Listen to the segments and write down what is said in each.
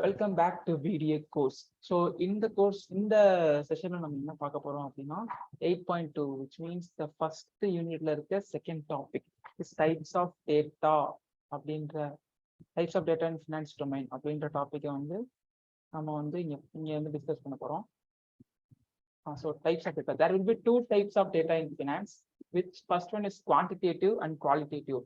Welcome back to PDA course. So இந்த course இந்த செஷனில் நம்ம என்ன பார்க்க போகிறோம் அப்படின்னா 8.2 விச் மீன்ஸ் த ஃபர்ஸ்ட் யூனிட்ல இருக்க second topic is types of data அப்படின்ற types of data in finance domain அப்படின்ற டாப்பிக்கை வந்து நம்ம வந்து இங்கே வந்து டிஸ்கஸ் பண்ண போகிறோம். So types of data, there will be two types of data in finance which first one is quantitative and qualitative.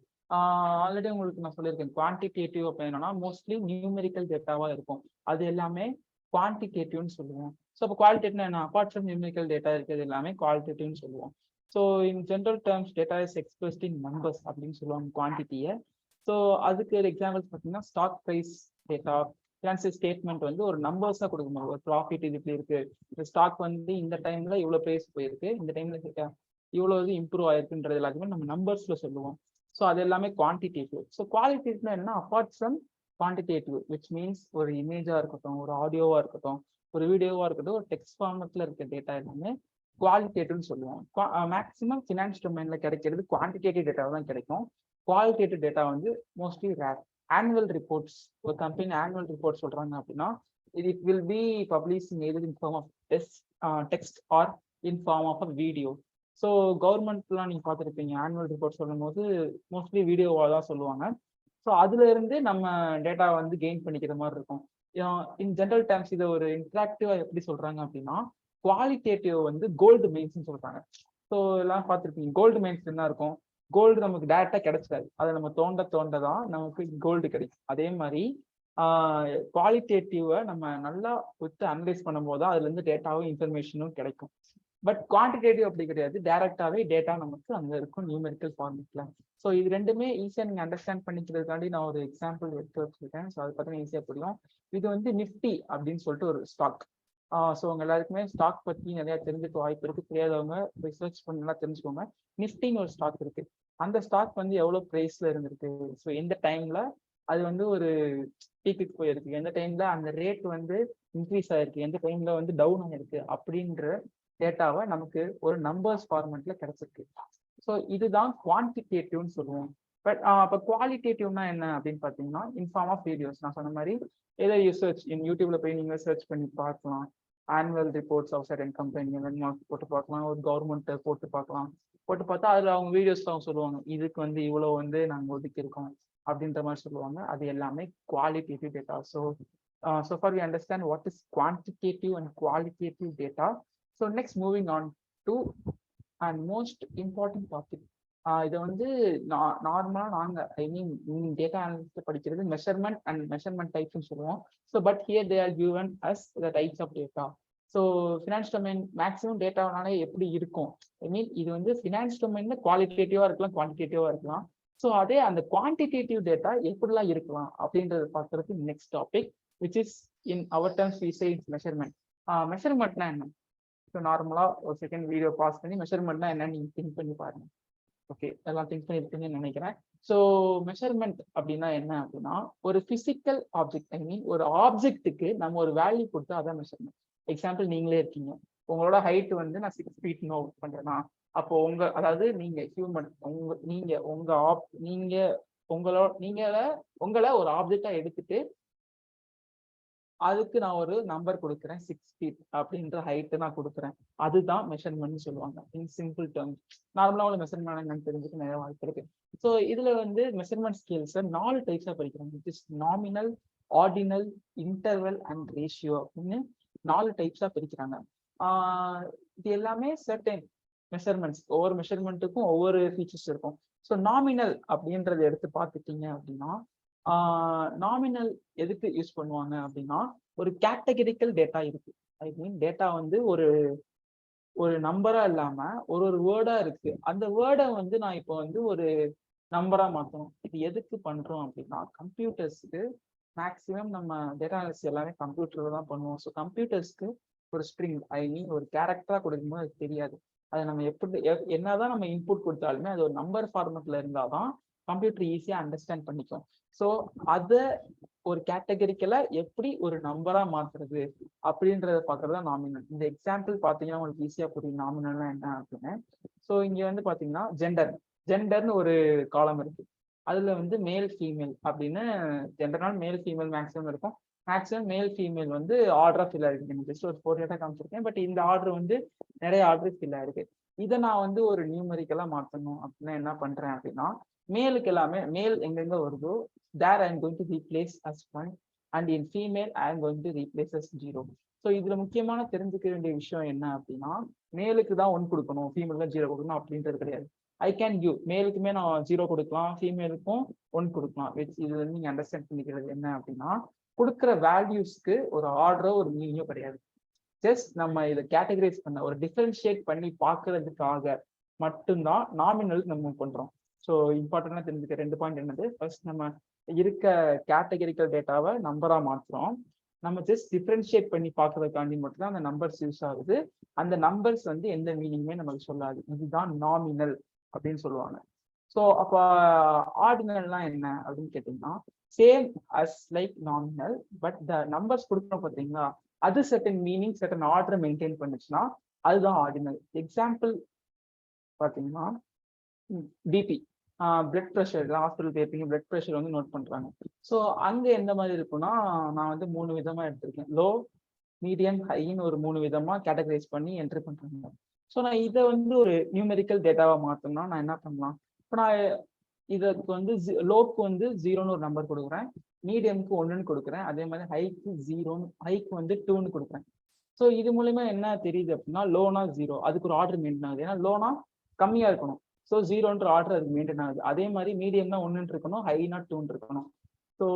Already உங்களுக்கு நான் சொல்லியிருக்கேன், குவான்டிடேட்டிவ் அப்படின்னா மோஸ்ட்லி நியூமெரிக்கல் டேட்டாவா இருக்கும். அது எல்லாமே குவான்டிடேட்டிவ்னு சொல்லுவோம். ஸோ இப்போ குவாலிட்டேட்டிவ்னா என்ன? அப்பார்ட் ஃப்ரம் நியூமெரிக்கல் டேட்டா இருக்கிறது எல்லாமே குவாலிட்டேட்டிவ்னு சொல்லுவோம். So in general terms data is expressed in numbers அப்படின்னு சொல்லுவாங்க குவான்டிட்டியை. ஸோ அதுக்கு ஒரு எக்ஸாம்பிள்ஸ் பார்த்தீங்கன்னா stock price data, financial statement வந்து ஒரு நம்பர்ஸாக கொடுக்கணும். ஒரு ப்ராஃபிட் இது இப்படி இருக்கு, இந்த ஸ்டாக் வந்து இந்த டைம்ல இவ்வளோ ப்ரைஸ் போயிருக்கு, இந்த டைம்ல இவ்வளோ இது இம்ப்ரூவ் ஆயிருக்குன்றது எல்லாத்தையுமே நம்ம நம்பர்ஸ்ல சொல்லுவோம். ஸோ அது எல்லாமே குவான்டிடேட்டிவ். ஸோ குவாலிட்டேட்டிவ்னா என்ன? Apart from quantitative which means ஒரு இமேஜா இருக்கட்டும், ஒரு ஆடியோவா இருக்கட்டும், ஒரு வீடியோவா இருக்கட்டும், ஒரு டெக்ஸ்ட் ஃபார்மட்ல இருக்க டேட்டா எல்லாமே குவாலிட்டேட்டிவ்னு சொல்லுவோம். மேக்ஸிமம் ஃபினான்ஸ் டொமைன்ல கிடைக்கிறது குவான்டிடேட்டிவ் டேட்டா தான் கிடைக்கும். குவாலிட்டேட்டிவ் டேட்டா வந்து மோஸ்ட்லி ரேர். ஆனுவல் ரிப்போர்ட்ஸ், ஒரு கம்பெனி ஆனுவல் ரிப்போர்ட் சொல்றாங்க அப்படின்னா it will be publishing either in form of text or in form of a video. So கவர்மெண்ட்லாம் நீங்கள் பார்த்துருப்பீங்க, ஆனுவல் ரிப்போர்ட் சொல்லும் போது மோஸ்ட்லி வீடியோவாக தான் சொல்லுவாங்க. ஸோ அதுல இருந்து நம்ம டேட்டா வந்து கெயின் பண்ணிக்கிற மாதிரி இருக்கும். இன் ஜென்ரல் டேர்ம்ஸ் இதை ஒரு இன்ட்ராக்டிவா எப்படி சொல்றாங்க அப்படின்னா, குவாலிட்டேட்டிவ் வந்து கோல்டு மெயின்ஸ்னு சொல்றாங்க. ஸோ எல்லாம் பார்த்துருப்பீங்க, கோல்டு மெயின்ஸ் என்ன இருக்கும்? கோல்டு நமக்கு டேரக்டா கிடைச்சிடாது, அதை நம்ம தோண்ட தான் நமக்கு கோல்டு கிடைக்கும். அதே மாதிரி குவாலிட்டேட்டிவை நம்ம நல்லா வித்து அனலைஸ் பண்ணும் போது அதுல இருந்து டேட்டாவும் இன்ஃபர்மேஷனும் கிடைக்கும். பட் குவான்டிடேட்டிவ் அப்படி கிடையாது, டைரக்டாவே டேட்டா நமக்கு அங்கே இருக்கும் நியூமெரிக்கல் ஃபார்மேட்ல. ஸோ இது ரெண்டுமே ஈஸியாக நீங்கள் அண்டர்ஸ்டாண்ட் பண்ணிக்கிறதுக்காண்டி நான் ஒரு எக்ஸாம்பிள் எடுத்து வச்சிருக்கேன். ஸோ அது பார்த்தீங்கன்னா ஈஸியாக புரியும். இது வந்து நிஃப்டி அப்படின்னு சொல்லிட்டு ஒரு ஸ்டாக். ஸோ உங்க எல்லாருக்குமே ஸ்டாக் பற்றி நிறைய தெரிஞ்சுக்க வாய்ப்பு இருக்கு. தெரியாதவங்க ரிசர்ச் பண்ணி நல்லா தெரிஞ்சுக்கோங்க. நிஃப்டின்னு ஒரு ஸ்டாக் இருக்கு. அந்த ஸ்டாக் வந்து எவ்வளோ ப்ரைஸ்ல இருந்திருக்கு, ஸோ எந்த டைம்ல அது வந்து ஒரு பீக்குக்கு போயிருக்கு, எந்த டைம்ல அந்த ரேட் வந்து இன்க்ரீஸ் ஆயிருக்கு, எந்த டைம்ல வந்து டவுன் ஆயிருக்கு அப்படின்ற டேட்டாவை நமக்கு ஒரு நம்பர்ஸ் ஃபார்மெட்ல கிடைச்சிருக்கு. ஸோ இதுதான் குவான்டிடேட்டிவ்னு சொல்லுவோம். பட் இப்போ குவாலிட்டேட்டிவ்னா என்ன அப்படின்னு பார்த்தீங்கன்னா, இன் ஃபார்ம் ஆஃப் வீடியோஸ். நான் சொன்ன மாதிரி ஏதோ சர்ச் இன் யூடியூப்ல போய் நீங்க சர்ச் பண்ணி பார்க்கலாம். Annual reports of certain company போட்டு பார்க்கலாம், ஒரு கவர்மெண்ட் போட்டு பார்க்கலாம். போட்டு பார்த்தா அதில் அவங்க வீடியோஸ் அவங்க சொல்லுவாங்க, இதுக்கு வந்து இவ்வளோ வந்து நாங்கள் ஒதுக்கியிருக்கோம் அப்படின்ற மாதிரி சொல்லுவாங்க. அது எல்லாமே qualitative data. So far we understand what is quantitative and qualitative data. So next moving on to and most important topic. இதை வந்து நார்மலா நாங்க டேட்டா அனாலிசிஸ் படிக்கிறது மெஷர்மெண்ட் அண்ட் மெஷர்மெண்ட் டைப்ஸ்னு சொல்லுவோம். So but here they are given as the types of data. So finance domain maximum டேட்டானாலே எப்படி இருக்கும்? இது வந்து ஃபினான்ஸ் டொமைன்ல குவாலிட்டேட்டிவா இருக்கலாம், குவான்டிடேட்டிவா இருக்கலாம். ஸோ அதே அந்த குவான்டிடேட்டிவ் டேட்டா எப்படிலாம் இருக்கலாம் அப்படின்றத பார்க்கறதுக்கு next topic which is in our terms we say measurement. மெஷர்மெண்ட்னா என்ன? ஸோ நார்மலா ஒரு செகண்ட் வீடியோ பாஸ் பண்ணி மெஷர்மெண்ட்னா என்னன்னு நீங்க திங்க் பண்ணி பாருங்க. ஓகே, எல்லாம் திங்க் பண்ணிருப்பீங்கன்னு நினைக்கிறேன். ஸோ மெஷர்மெண்ட் அப்படின்னா என்ன அப்படின்னா, ஒரு பிசிக்கல் ஆப்ஜெக்ட், ஒரு ஆப்ஜெக்ட்டுக்கு நம்ம ஒரு வேல்யூ கொடுத்தா அதான் மெஷர்மெண்ட். எக்ஸாம்பிள், நீங்களே இருக்கீங்க, உங்களோட ஹைட் வந்து நான் 6 feet நோட் பண்றேன்னா, அப்போ அதாவது நீங்க ஹியூமன், உங்களை ஒரு ஆப்ஜெக்டா எடுத்துட்டு அதுக்கு நான் ஒரு நம்பர் கொடுக்குறேன், 6 feet அப்படின்ற ஹைட்டு நான் கொடுக்குறேன். அதுதான் மெஷர்மெண்ட் சொல்லுவாங்க இன் சிம்பிள் டேர்ம்ஸ். நார்மலா ஒரு மெஷர்மெண்ட் என்னன்னு தெரிஞ்சுக்க நிறைய வாய்ப்பு இருக்கு. ஸோ இதுல வந்து மெஷர்மெண்ட் ஸ்கில்ஸ் 4 டைப்ஸா படிக்கிறாங்க. Which is nominal, ordinal, interval and ratio அப்படின்னு 4 டைப்ஸா பிரிக்கிறாங்க. இது எல்லாமே சர்டன் மெஷர்மெண்ட்ஸ், ஒவ்வொரு மெஷர்மெண்ட்டுக்கும் ஒவ்வொரு ஃபீச்சர்ஸ் இருக்கும். ஸோ நாமினல் அப்படின்றத எடுத்து பார்த்துட்டீங்க அப்படின்னா, நாமினல் எதுக்கு யூஸ் பண்ணுவாங்க அப்படின்னா, ஒரு கேட்டகரிக்கல் டேட்டா இருக்கு. டேட்டா வந்து ஒரு நம்பரா இல்லாம ஒரு வேர்டா இருக்கு. அந்த வேர்டை வந்து நான் இப்போ வந்து ஒரு நம்பரா மாற்றணும். இது எதுக்கு பண்றோம் அப்படின்னா, கம்ப்யூட்டர்ஸ்க்கு மேக்சிமம் நம்ம டேட்டா அனாலிசிஸ் எல்லாமே கம்ப்யூட்டர்ல தான் பண்ணுவோம். ஸோ கம்ப்யூட்டர்ஸ்க்கு ஒரு ஸ்ட்ரிங் ஒரு கேரக்டரா கொடுக்கும்போது அது தெரியாது. அதை நம்ம என்னதான் நம்ம இன்புட் கொடுத்தாலுமே அது ஒரு நம்பர் ஃபார்மெட்ல இருந்தாதான் கம்ப்யூட்டர் ஈஸியா அண்டர்ஸ்டாண்ட் பண்ணிக்கும். ஸோ அதை ஒரு கேட்டகரிக்கலா எப்படி ஒரு நம்பரா மாத்துறது அப்படின்றத பாக்குறதா நாமினல். இந்த எக்ஸாம்பிள் பாத்தீங்கன்னா உங்களுக்கு ஈஸியா புரியும் நாமினல்னா என்ன அப்படின்னு. ஸோ இங்க வந்து பாத்தீங்கன்னா ஜெண்டர்னு ஒரு காலம் இருக்கு. அதுல வந்து மேல் ஃபீமேல் அப்படின்னு ஜெண்டர்னால் மேல் ஃபீமேல் மேக்ஸிமம் இருக்கும். மேக்ஸிமம் மேல் ஃபீமேல் வந்து ஆர்டரா ஃபில் ஆயிருக்கு. ஜஸ்ட் ஒரு 4 டேட்டா காமிச்சிருக்கேன். பட் இந்த ஆர்டர் வந்து நிறைய ஆர்டர் ஃபில் ஆயிருக்கு. இதை நான் வந்து ஒரு நியூமரிக்கலா மாற்றணும் அப்படின்னா என்ன பண்றேன் அப்படின்னா, மேலுக்கு எல்லாமே மேல் எங்கெங்க வருதோ there I am going to replace as 1 and in female I am going to replace as 0. So இதுல முக்கியமான தெரிஞ்சுக்க வேண்டிய விஷயம் என்ன அப்படின்னா, மேலுக்கு தான் 1 கொடுக்கணும், ஃபீமேலுக்கு தான் 0 கொடுக்கணும் அப்படின்றது கிடையாது. ஐ கேன் கிவ் மேலுக்குமே நான் 0 கொடுக்கலாம், ஃபீமேலுக்கும் 1 கொடுக்கலாம். இதுல இருந்து நீங்க அண்டர்ஸ்டாண்ட் பண்ணிக்கிறது என்ன அப்படின்னா, கொடுக்குற வேல்யூஸ்க்கு ஒரு ஆர்டரோ ஒரு மீனிங்கோ கிடையாது. ஜஸ்ட் நம்ம இதை கேட்டகரைஸ் பண்ண ஒரு டிஃபரன்ஷியேட் பண்ணி பார்க்கறதுக்காக மட்டும்தான் நாமினல் நம்ம பண்றோம். ஸோ இம்பார்ட்டண்டா தெரிஞ்சுக்க 2 பாயிண்ட் என்னது, ஃபர்ஸ்ட் நம்ம இருக்க கேட்டகரிக்கல் டேட்டாவை நம்பரா மாற்றுறோம். நம்ம ஜஸ்ட் டிஃபரன்ஷியேட் பண்ணி பார்க்கறதுக்காண்டி மட்டும் தான் அந்த நம்பர்ஸ் யூஸ் ஆகுது. அந்த நம்பர்ஸ் வந்து எந்த மீனிங்குமே நமக்கு சொல்லாது. இதுதான் நாமினல் அப்படின்னு சொல்லுவாங்க. ஸோ அப்போ ஆர்டினல்னா என்ன அப்படின்னு கேட்டீங்கன்னா, same as like nominal, but the numbers கொடுக்கணும் பார்த்தீங்களா, அது certain meaning certain order maintain பண்ணுச்சுன்னா அதுதான் ஆர்டினல். எக்ஸாம்பிள் பார்த்தீங்கன்னா பிபி, பிளட் ப்ரெஷர், ஹாஸ்பிட்டல் போயிருப்பீங்க, பிளட் ப்ரெஷர் வந்து நோட் பண்றாங்க. ஸோ அங்க எந்த மாதிரி இருக்குன்னா, நான் வந்து 3 விதமா எடுத்திருக்கேன். லோ, மீடியம், ஹைன்னு ஒரு 3 விதமா கேட்டகரைஸ் பண்ணி என்ட்ரி பண்றாங்க. ஸோ நான் இதை வந்து ஒரு நியூமெரிக்கல் டேட்டாவா மாற்றணும்னா நான் என்ன பண்ணலாம், இப்போ நான் இதுக்கு வந்து லோக்கு வந்து 0ன்னு ஒரு நம்பர் கொடுக்குறேன், மீடியமுக்கு 1ன்னு கொடுக்குறேன், அதே மாதிரி ஹைக்கு 0ன்னு, ஹைக்கு வந்து 2ன்னு கொடுக்குறேன். ஸோ இது மூலயமா என்ன தெரியுது அப்படின்னா, லோனா 0, அதுக்கு ஒரு ஆர்டர் மெயின்டைன் ஆகுது. ஏன்னா லோனா கம்மியா இருக்கணும், ஸோ 0ன்ற ஆர்டர் அதுக்கு மெயின்டைன் ஆகுது. அதே மாதிரி மீடியம்னா 1ன்னு இருக்கணும், ஹைனா 2ன்னு இருக்கணும். ஸோ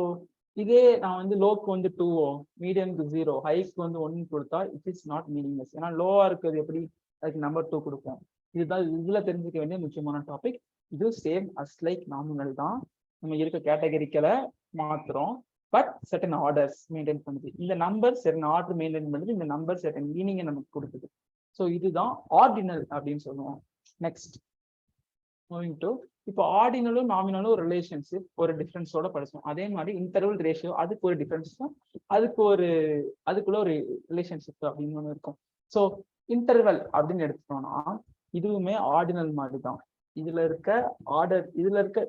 இதே நான் வந்து லோக்கு வந்து 2, மீடியமுக்கு 0, ஹைக்கு வந்து 1 கொடுத்தா இட் இஸ் நாட் மீனிங்லெஸ். ஏன்னா லோவா இருக்கிறது எப்படி அதுக்கு நம்பர் 2 கொடுப்போம். இதுதான் இதுல தெரிஞ்சுக்க வேண்டிய முக்கியமான டாபிக். இது சேம் அஸ் லைக் நாமினல் தான், நம்ம இருக்க கேட்டகரிக்களை மாத்துறோம், பட் செர்டன் ஆர்டர்ஸ் மெயின்டைன் பண்ணுது. இந்த நம்பர் செர்டன் ஆர்டர் மெயின்டைன் பண்ணுது, இந்த நம்பர் செர்டன் மீனிங்கை நமக்கு கொடுக்குது. ஸோ இதுதான் ஆர்டினல் அப்படின்னு சொல்லுவோம். நெக்ஸ்ட் மூவிங் டு, இப்போ ஆர்டினலும் நாமினலும் ஒரு ரிலேஷன்ஷிப், ஒரு டிஃபரன்ஸோட படிச்சோம். அதே மாதிரி இன்டர்வல் ரேஷியோ, அதுக்கு ஒரு டிஃபரன்ஸும் அதுக்குள்ள ஒரு ரிலேஷன்ஷிப் அப்படின்னு ஒன்று இருக்கும். ஸோ இன்டர்வல் அப்படின்னு எடுத்துட்டோம்னா இதுவுமே ஆர்டினல் மாதிரி தான். இதுல இருக்க ஆர்டர்,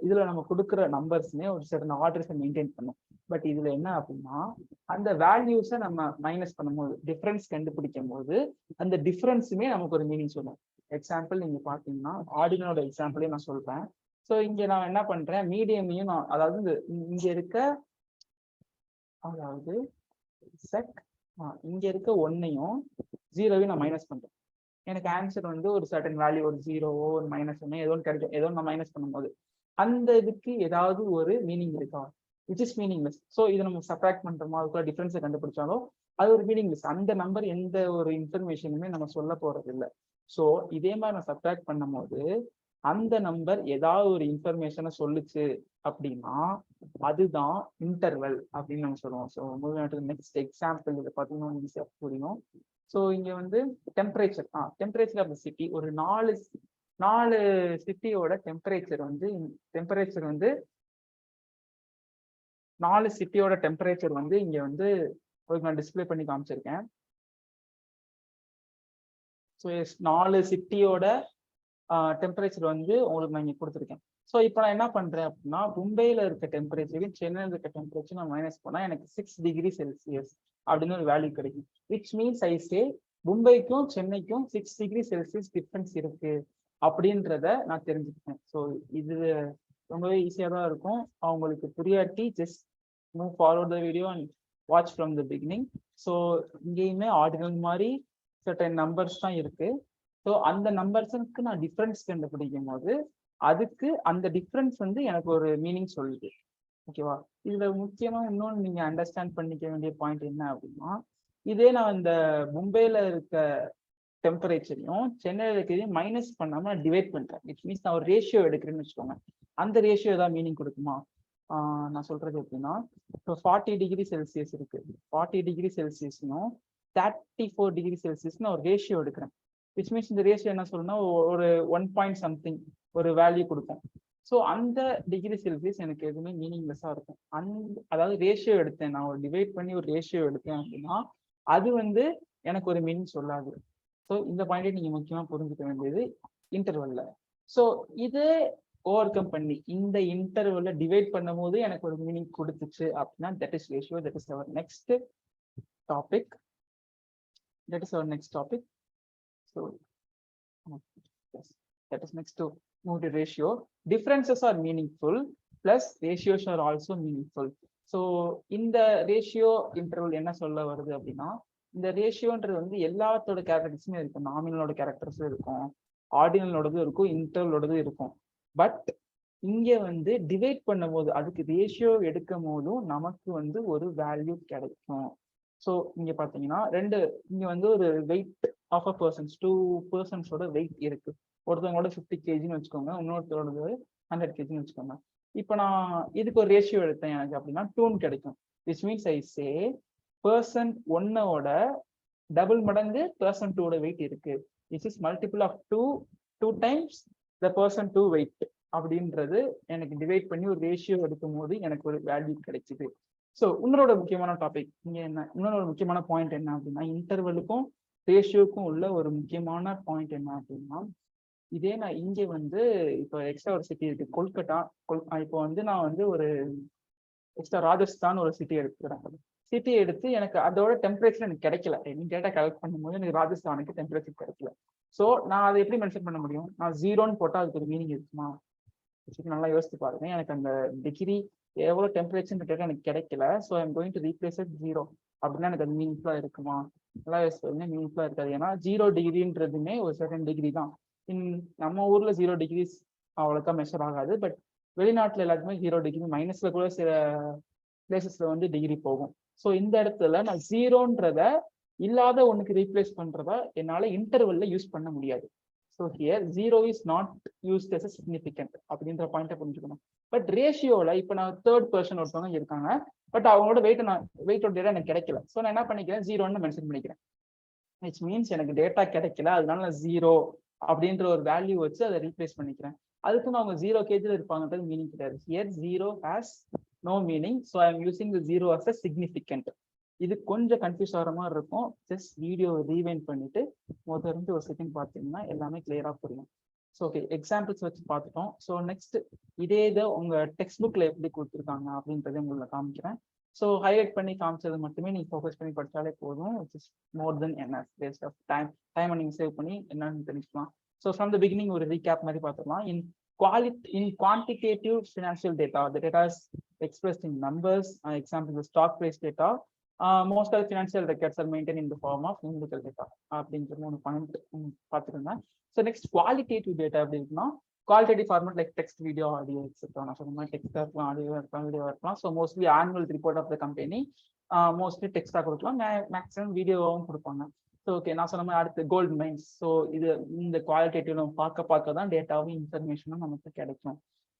இதுல நம்ம கொடுக்குற நம்பர்ஸ்மே ஒரு சர்டன் ஆர்டர்ஸை மெயின்டைன் பண்ணும். பட் இதுல என்ன அப்படின்னா, அந்த வேல்யூஸை நம்ம மைனஸ் பண்ணும்போது, டிஃபரன்ஸ் கண்டுபிடிக்கும் போது அந்த டிஃபரன்ஸுமே நமக்கு ஒரு மீனிங் சொல்லும். எக்ஸாம்பிள் நீங்க பாத்தீங்கன்னா, ஆர்டினலோட எக்ஸாம்பிளே நான் சொல்றேன். ஸோ இங்க நான் என்ன பண்றேன், மீடியமையும் நான், அதாவது இங்க இருக்க, அதாவது இங்க இருக்க 1ஐயும் 0வையும் நான் மைனஸ் பண்றேன். எனக்கு ஆன்சர் வந்து ஒரு சர்டன் வேல்யூ, ஒரு 0வோ ஒரு -1 ஏதோ கிடைக்கும். ஏதோ நான் மைனஸ் பண்ணும்போது அந்த இதுக்கு ஏதாவது ஒரு மீனிங் இருக்கா, விச் இஸ் மீனிங்லெஸ். ஸோ இதை நம்ம சப்ராக்ட் பண்றோமோ, அதுக்குள்ள டிஃபரன்ஸை கண்டுபிடிச்சாலும் அது ஒரு மீனிங்லெஸ். அந்த நம்பர் எந்த ஒரு இன்ஃபர்மேஷனுமே நம்ம சொல்ல போறது இல்லை. ஸோ இதே மாதிரி நான் சப்ராக்ட் பண்ணும் போது அந்த நம்பர் ஏதாவது ஒரு இன்ஃபர்மேஷனை சொல்லுச்சு அப்படின்னா அதுதான் இன்டர்வல் அப்படின்னு நம்ம சொல்லுவோம். ஸோ நெக்ஸ்ட் எக்ஸாம்பிள் இதை பார்த்தீங்கன்னா ஈஸியாக புரியும். ஸோ இங்க வந்து டெம்பரேச்சர் ஆஃப் த சிட்டி, ஒரு 4 சிட்டியோட டெம்பரேச்சர் வந்து 4 சிட்டியோட டெம்பரேச்சர் வந்து இங்க வந்து நான் டிஸ்பிளே பண்ணி காமிச்சிருக்கேன். ஸோ 4 சிட்டியோட டெம்பரேச்சர் வந்து உங்களுக்கு நான் இங்க கொடுத்துருக்கேன். ஸோ இப்போ நான் என்ன பண்றேன் அப்படின்னா, மும்பையில இருக்க டெம்பரேச்சரையும் சென்னையில் இருக்க டெம்பரேச்சர் நான் மைனஸ் பண்ணா எனக்கு 6 டிகிரி செல்சியஸ் அப்படின்னு ஒரு வேல்யூ கிடைக்கும். விச் மீன்ஸ் ஐ சே மும்பைக்கும் சென்னைக்கும் 6 டிகிரி செல்சியஸ் டிஃபரன்ஸ் இருக்கு அப்படின்றத நான் தெரிஞ்சுக்கிட்டேன். ஸோ இது ரொம்பவே ஈஸியாக தான் இருக்கும். அவங்களுக்கு புரியாட்டி just move forward the video and watch from the beginning. So இங்கேயுமே ஆர்டினல் மாதிரி சர்டன் நம்பர்ஸ் தான் இருக்கு. ஸோ அந்த நம்பர்ஸுக்கு நான் டிஃப்ரென்ஸ் கண்டுபிடிக்கும் போது அதுக்கு அந்த டிஃப்ரென்ஸ் வந்து எனக்கு ஒரு மீனிங் சொல்லுது. ஓகேவா? இதுல முக்கியமா இன்னொன்று நீங்க அண்டர்ஸ்டாண்ட் பண்ணிக்க வேண்டிய பாயிண்ட் என்ன அப்படின்னா, இதே நான் இந்த மும்பையில இருக்க டெம்பரேச்சரையும் சென்னையில இருக்கிறதையும் மைனஸ் பண்ணாம டிவைட் பண்றேன். இட் மீன்ஸ் நான் ஒரு ரேஷியோ எடுக்கிறேன்னு வச்சுக்கோங்க. அந்த ரேஷியோ ஏதாவது மீனிங் கொடுக்குமா? நான் சொல்றது எப்படின்னா, இப்போ 40 டிகிரி செல்சியஸ் இருக்கு, 40 டிகிரி செல்சியஸ்னும் 34 டிகிரி செல்சியஸ்னு ஒரு ரேஷியோ எடுக்கிறேன். விச் மீன்ஸ் இந்த ரேஷியோ என்ன சொல்லணும்னா ஒரு 1 பாயிண்ட் சம்திங் ஒரு வேல்யூ கொடுக்கும். ஸோ அந்த டிகிரி செல்சியஸ் எனக்கு எதுவுமே மீனிங்லெஸ்ஸாக இருக்கும். அதாவது ரேஷியோ எடுத்தேன், நான் ஒரு டிவைட் பண்ணி ஒரு ரேஷியோ எடுத்தேன் அப்படின்னா அது வந்து எனக்கு ஒரு மீனிங் சொல்லாது. ஸோ இந்த பாயிண்டை நீங்கள் முக்கியமாக புரிஞ்சுக்க வேண்டியது இன்டர்வல்ல. ஸோ இது ஓவர் கம் பண்ணி இந்த இன்டர்வல்ல டிவைட் பண்ணும்போது எனக்கு ஒரு மீனிங் கொடுத்துச்சு அப்படின்னா that is ratio. That is our next topic. That is our next topic. So yes, that is next to move to ratio. Differences are meaningful, plus ratios are also meaningful. So இந்த ratio interval என்ன சொல்ல வருது அப்படின்னா, இந்த ரேஷியோன்றது வந்து எல்லாத்தோட கேரக்டர்ஸுமே இருக்கும். நாமினலோட கேரக்டர்ஸும் இருக்கும், ஆர்டினலோடதும் இருக்கும், இன்டர்வலோடதும் இருக்கும். பட் இங்க வந்து டிவைட் பண்ணும்போது அதுக்கு ரேஷியோ எடுக்கும் போதும் நமக்கு வந்து ஒரு வேல்யூ கிடைக்கும். ஸோ இங்க பாத்தீங்கன்னா இங்க வந்து ஒரு வெயிட் ஆஃப் அ பர்சன்ஸ், 2 பர்சன்ஸோட வெயிட் இருக்கு. ஒருத்தவங்களோட 50 kgன்னு வச்சுக்கோங்க, இன்னொருத்தரோட 100 kgன்னு வச்சுக்கோங்க. இப்போ நான் இதுக்கு ஒரு ரேஷியோ எடுத்தேன் எனக்கு அப்படின்னா 2 கிடைக்கும். Which means I say person 1ஓட டபுள் மடங்கு பர்சன் 2ஓட வெயிட் இருக்கு. This is multiple of 2 times the person 2 weight அப்படின்றது எனக்கு டிவைட் பண்ணி ஒரு ரேஷியோ எடுக்கும் போது எனக்கு ஒரு வேல்யூ கிடைக்குது. ஸோ இன்னொரு முக்கியமான டாபிக் இங்க என்ன, இன்னொரு முக்கியமான பாயிண்ட் என்ன அப்படின்னா, இன்டர்வலுக்கும் ரேஷியோக்கும் உள்ள ஒரு முக்கியமான பாயிண்ட் என்ன அப்படின்னா, இதே நான் இங்கே வந்து இப்போ எக்ஸ்ட்ரா ஒரு சிட்டி இருக்கு கொல்கட்டா. இப்போ வந்து நான் வந்து ஒரு எக்ஸ்ட்ரா ராஜஸ்தான் ஒரு சிட்டி எடுத்துக்கிறேன். சிட்டி எடுத்து எனக்கு அதோட டெம்பரேச்சர் எனக்கு கிடைக்கல. டேட்டா கலெக்ட் பண்ணும்போது எனக்கு ராஜஸ்தானுக்கு டெம்பரேச்சர் கிடைக்கல. ஸோ நான் அதை எப்படி மென்ஷன் பண்ண முடியும்? நான் 0ன்னு போட்டால் அதுக்கு ஒரு மீனிங் இருக்குமா? நல்லா யோசிச்சு பாருங்க. எனக்கு அந்த டிகிரி எவ்வளோ டெம்பரேச்சர் டேட்டா எனக்கு கிடைக்கல. So I'm going to replace it 0 அப்படின்னா எனக்கு அது மீனிங்ஃபுல்லாக இருக்குமா? நல்லா யோசிச்சு மீனிங்ஃபுல்லாக இருக்காது. ஏன்னா 0 டிகிரின்றதுமே ஒரு சர்டன் டிகிரி தான். நம்ம ஊர்ல 0 டிகிரிஸ் அவ்வளோக்கா மெஷர் ஆகாது. பட் வெளிநாட்டுல எல்லாத்துக்குமே 0 டிகிரி, மைனஸ்ல கூட சில பிளேசஸ்ல வந்து டிகிரி போகும். ஸோ இந்த இடத்துல நான் 0ன்றத இல்லாத ஒண்ணுக்கு ரீப்ளேஸ் பண்றத என்னால இன்டர்வல்ல யூஸ் பண்ண முடியாது. So here 0 is not used as a significant அப்படின்ற பாயிண்ட்டை புரிஞ்சுக்கணும். பட் ரேஷியோல இப்போ நான் 3rd பர்சன் ஒருத்தவங்க இருக்காங்க, பட் அவங்களோட வெயிட்டோட டேட்டா எனக்கு கிடைக்கல. ஸோ நான் என்ன பண்ணிக்கிறேன், 0ன்னு மென்ஷன் பண்ணிக்கிறேன். விச் மீன்ஸ் எனக்கு டேட்டா கிடைக்கல, அதனால நான் 0 அப்படின்ற ஒரு வேல்யூ வச்சு அதை ரீப்ளேஸ் பண்ணிக்கிறேன். அதுக்குன்னு அவங்க 0 kg இருப்பாங்கன்றது மீனிங் கிடையாது. Here 0 has no meaning. So I am using the 0 as a significant. இது கொஞ்சம் கன்ஃபியூஸ் ஆகிற மாதிரி இருக்கும். ஜஸ்ட் வீடியோ ரீவைண்ட் பண்ணிட்டு முதல்ல ஒரு செகண்ட் பார்த்தீங்கன்னா எல்லாமே கிளியரா புரியும். ஸோ ஓகே, எக்ஸாம்பிள்ஸ் வச்சு பார்த்துட்டோம். ஸோ நெக்ஸ்ட் இதே இதை உங்க டெக்ஸ்ட் புக்ல எப்படி கொடுத்துருக்காங்க அப்படின்றத உங்களை காமிக்கிறேன். ஸோ ஹைலைட் பண்ணி காமிச்சது மட்டுமே நீங்க ஃபோக்கஸ் பண்ணி படிச்சாலே போதும். It's more than enough. Waste of டைமை நீங்க சேவ் பண்ணி என்னன்னு தெரிஞ்சுக்கலாம். ஸோ ஃப்ரம் த பிகினிங் ஒரு ரீகேப் மாதிரி பார்த்துக்கலாம். இன் quantitative financial data, the data is expressed in numbers. Example, the stock price data. Most of the financial records are maintained in the form of numerical data. அப்படிங்கிற 3 point பார்த்துருந்தேன். So next qualitative data அப்படின்னா qualitative format like text, video, audio etcetera. நான் சொன்ன மாதிரி டெக்ஸ்டாக இருக்கலாம், audio இருக்கலாம், video இருக்கலாம். So mostly annual report of the company mostly டெக்ஸ்டாக கொடுக்கலாம், மேக்ஸிமம் வீடியோவாகவும் கொடுப்பாங்க. ஸோ ஓகே, நான் சொன்ன மாதிரி அடுத்து கோல்டு மைன்ஸ். ஸோ இது இந்த குவாலிட்டேட்டிவ் நம்ம பார்க்க தான் டேட்டாவும் இன்ஃபர்மேஷனும் நமக்கு கிடைக்கும்.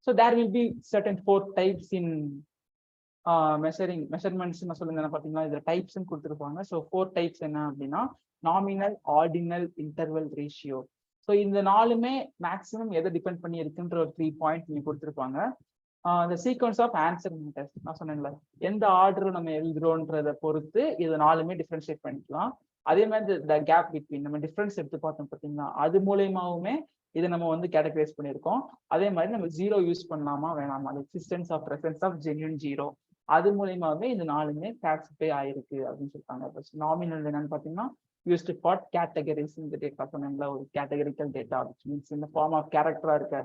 So there will be certain 4 types in measurements. நான் சொல்லுங்க பார்த்தீங்கன்னா இதில் டைப்ஸ்ன்னு கொடுத்துருப்பாங்க. ஸோ 4 டைப்ஸ் என்ன அப்படின்னா nominal, ordinal, interval, ratio. So இந்த 4மே மேக்ஸிமம் எதை டிபெண்ட் பண்ணி இருக்குன்ற ஒரு 3 பாயிண்ட் நீங்க கொடுத்துருப்பாங்க. இந்த சீக்வன்ஸ் ஆஃப் ஆன்சர் மேட்டர்ஸ். நான் சொன்னேன்ல, எந்த ஆர்டர் நம்ம எழுதுறோன்றதை பொறுத்து இது 4மே டிஃபரன்ஷியேட் பண்ணிக்கலாம். அதே மாதிரி இந்த கேப் பிட்வீன் நம்ம டிஃபரன்ஸ் எடுத்து பார்த்தோம் பார்த்தீங்கன்னா அது மூலயமாவுமே இதை நம்ம வந்து கேட்டகரைஸ் பண்ணியிருக்கோம். அதே மாதிரி நம்ம 0 யூஸ் பண்ணலாமா வேணாமா, existence of presence of genuine 0, அது மூலயமாவே இந்த 4மே கிளாசிஃபை ஆயிருக்கு அப்படின்னு சொல்லிட்டாங்க. நாமினல் என்னன்னு பார்த்தீங்கன்னா used for categorizing the data. சொன்னீங்களா, ஒரு categorical data which means in the form of character இருக்க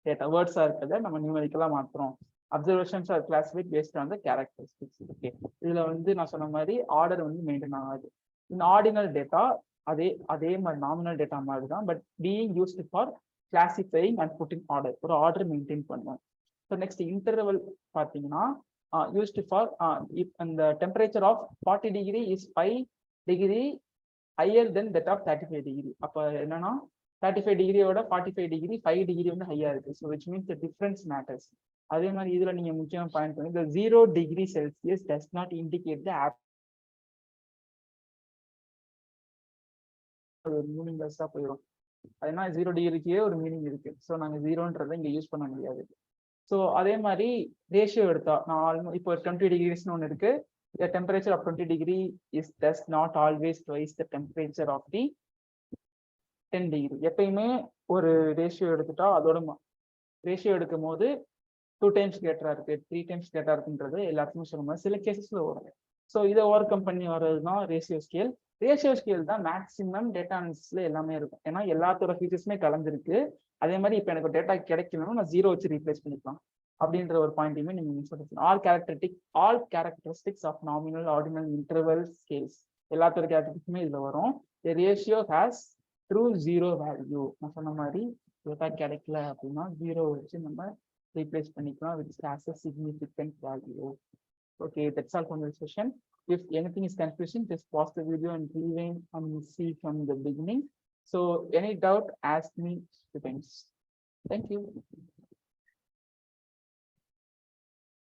டேட்டா, வேர்ட்ஸா இருக்கிறத நம்ம நியூமெரிக்கலா மாத்துறோம். Observations are classified based on the characteristics. Okay, இதுல வந்து நான் சொன்ன மாதிரி ஆர்டர் வந்து மெயின்டைன் ஆகாது. இந்த ஆர்டினல் டேட்டா அதே மாதிரி நாமினல் டேட்டா மாதிரி தான், but being used for classifying and putting order, ஒரு ஆர்டர் மெயின்டைன் பண்ணுவோம். ஸோ நெக்ஸ்ட் இன்டர்வல் பார்த்தீங்கன்னா யூஸ்டு ஃபார் இப் அந்த temperature of 40 degree is 5 degree higher than that of 35 degree. அப்போ என்னன்னா 35 டிகிரியோட 45 டிகிரி 5 டிகிரி வந்து ஹையா இருக்கு. So which means the difference matters. அதே மாதிரி இதுல நீங்க முக்கியமா பாயிண்ட் பண்ணி இந்த 0 degree Celsius does not indicate the மீனிங்லெஸ்ஸா போயிடும். அதனால 0 டிகிரிக்கே ஒரு மீனிங் இருக்கு. ஸோ நாங்க 0ன்றதை இங்க யூஸ் பண்ண முடியாது. ஸோ அதே மாதிரி ரேஷியோ எடுத்தா நான் இப்போ 20 டிகிரிஸ்னு ஒன்று இருக்கு. The temperature of 20 degree is thus not always twice the temperature of the 10 degree. எப்பயுமே ஒரு ரேஷியோ எடுத்துட்டா அதோட ரேஷியோ எடுக்கும் போது 2 டைம்ஸ் கிரேட்டரா இருக்கு 3 டைம்ஸ் கிரேட்டரா இருக்குன்றது எல்லாத்துக்குமே சொல்லும்போது சில கேசஸ்ல வரும். ஸோ இதை ஓவர் கம் பண்ணி வர்றது தான் ரேஷியோ ஸ்கேல். ரேஷியோ ஸ்கேல் தான் மேக்ஸிமம் டேட்டா அனாலிசிஸ்ல எல்லாமே இருக்கும். ஏன்னா எல்லாத்தோட ஃபீச்சர்ஸுமே கலந்துருக்கு. அதே மாதிரி இப்போ எனக்கு டேட்டா கிடைக்கணும்னா நான் 0 வச்சு ரீப்ளேஸ் பண்ணிக்கலாம் அப்படின்ற ஒரு பாயிண்ட்டையுமே நீங்க சொல்லிக்கலாம். All characteristics of nominal ordinal interval scales எல்லாத்தோட கேரக்டரிஸ்டிக்ஸுமே இதுல வரும். Ratio has true 0 value. நான் சொன்ன மாதிரி டேட்டா கிடைக்கல அப்படின்னா 0 வச்சு நம்ம replace பண்ணிக்கலாம் which has a significant value. Okay, that's all from the session. If anything is confusing, just pause the video and rewind and see from the beginning. So any doubt, ask me students. Thank you.